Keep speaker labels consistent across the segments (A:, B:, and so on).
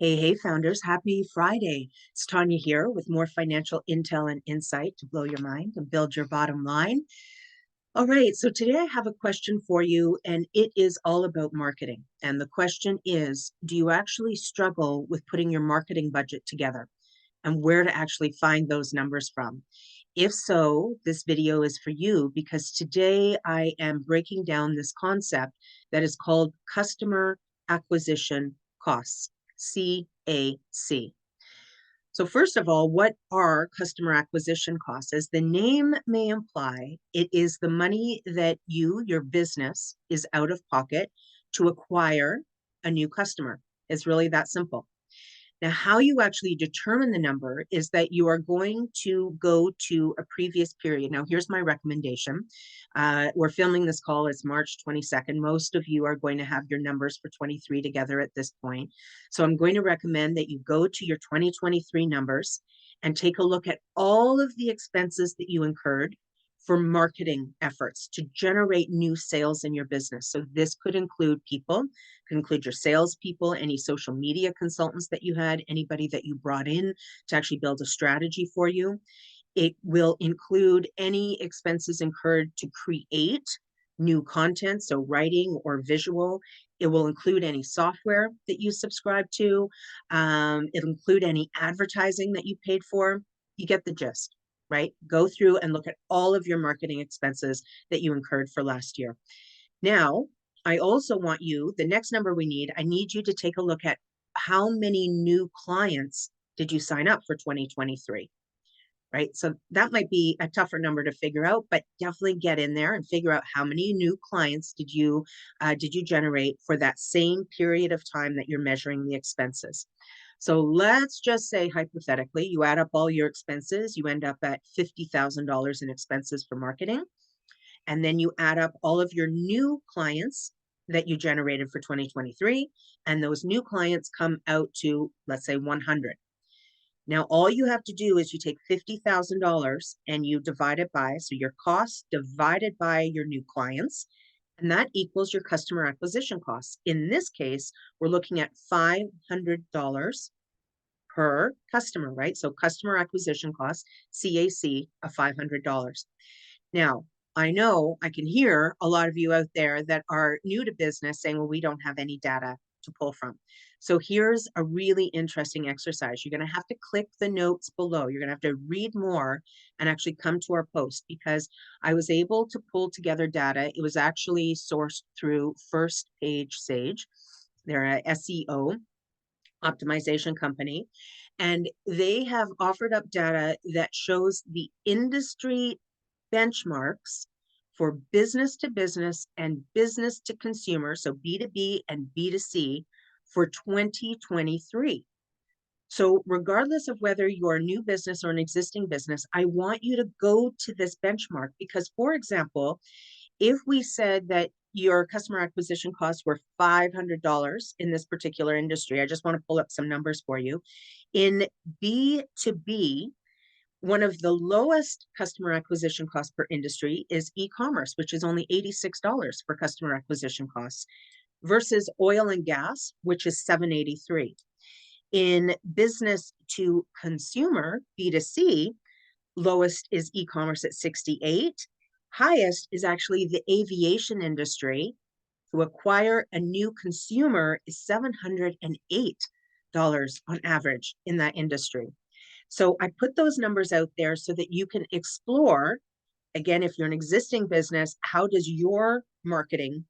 A: Hey, founders, happy Friday. It's Tanya here with more financial intel and insight to blow your mind and build your bottom line. All right, so today I have a question for you, and it is all about marketing. And the question is, do you actually struggle with putting your marketing budget together and where to actually find those numbers from? If so, this video is for you because today I am breaking down this concept that is called customer acquisition costs, CAC. So first of all, what are customer acquisition costs? As the name may imply, it is the money that your business, is out of pocket to acquire a new customer. It's really that simple. Now, how you actually determine the number is that you are going to go to a previous period. Now, here's my recommendation. We're filming this call. It's March 22nd. Most of you are going to have your numbers for 23 together at this point. So I'm going to recommend that you go to your 2023 numbers and take a look at all of the expenses that you incurred for marketing efforts to generate new sales in your business. So this could include people, could include your salespeople, any social media consultants that you had, anybody that you brought in to actually build a strategy for you. It will include any expenses incurred to create new content, so writing or visual. It will include any software that you subscribe to. It'll include any advertising that you paid for. You get the gist, right? Go through and look at all of your marketing expenses that you incurred for last year. Now, I also want you, the next number I need you to take a look at how many new clients did you sign up for 2023, right? So that might be a tougher number to figure out, but definitely get in there and figure out how many new clients did you generate for that same period of time that you're measuring the expenses. So let's just say hypothetically, you add up all your expenses, you end up at $50,000 in expenses for marketing. And then you add up all of your new clients that you generated for 2023, and those new clients come out to, let's say, 100. Now, all you have to do is you take $50,000 and you divide it by, so your cost divided by your new clients, and that equals your customer acquisition costs. In this case, we're looking at $500 per customer, right? So customer acquisition costs, CAC, of $500. Now, I know I can hear a lot of you out there that are new to business saying, well, we don't have any data to pull from. So here's a really interesting exercise. You're going to have to click the notes below. You're going to have to read more and actually come to our post because I was able to pull together data. It was actually sourced through First Page Sage. They're a SEO optimization company, and they have offered up data that shows the industry benchmarks for business to business and business to consumer, so B2B and B2C, for 2023. So regardless of whether you're a new business or an existing business, I want you to go to this benchmark because, for example, if we said that your customer acquisition costs were $500 in this particular industry, I just want to pull up some numbers for you. In B2B, one of the lowest customer acquisition costs per industry is e-commerce, which is only $86 for customer acquisition costs, versus oil and gas, which is $783. In business to consumer, B2C, lowest is e-commerce at 68. Highest is actually the aviation industry. To acquire a new consumer is $708 on average in that industry. So I put those numbers out there so that you can explore, again, if you're an existing business, how does your marketing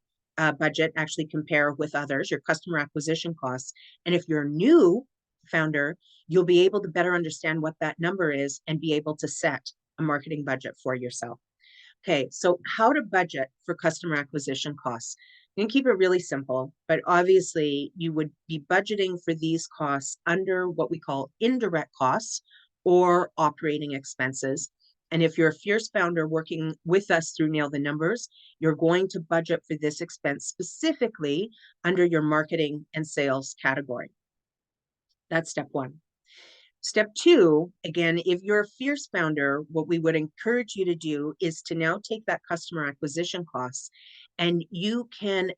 A: budget actually compare with others, your customer acquisition costs? And if you're a new founder, you'll be able to better understand what that number is and be able to set a marketing budget for yourself. Okay, so how to budget for customer acquisition costs. You can keep it really simple, but obviously you would be budgeting for these costs under what we call indirect costs or operating expenses. And if you're a fierce founder working with us through Nail the Numbers, you're going to budget for this expense specifically under your marketing and sales category. That's step one. Step two, again, if you're a fierce founder, what we would encourage you to do is to now take that customer acquisition costs and you can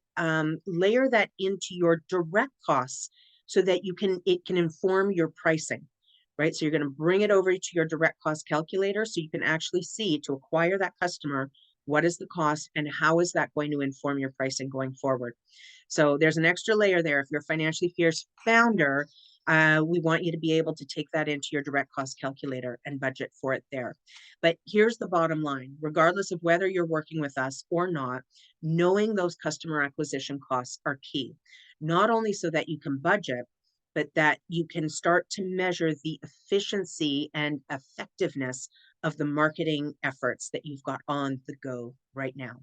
A: layer that into your direct costs so that it can inform your pricing, right? So you're going to bring it over to your direct cost calculator so you can actually see, to acquire that customer, what is the cost and how is that going to inform your pricing going forward. So there's an extra layer there. If you're a financially fierce founder, we want you to be able to take that into your direct cost calculator and budget for it there. But here's the bottom line: regardless of whether you're working with us or not, knowing those customer acquisition costs are key, not only so that you can budget, but that you can start to measure the efficiency and effectiveness of the marketing efforts that you've got on the go right now.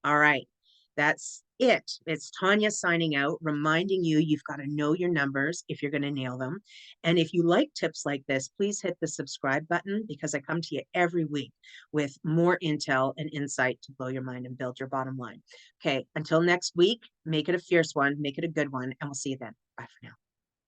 A: All right, that's it. It's Tanya signing out, reminding you you've got to know your numbers if you're going to nail them. And if you like tips like this, please hit the subscribe button, because I come to you every week with more intel and insight to blow your mind and build your bottom line. Okay, until next week, make it a fierce one, make it a good one, and we'll see you then. Bye for now.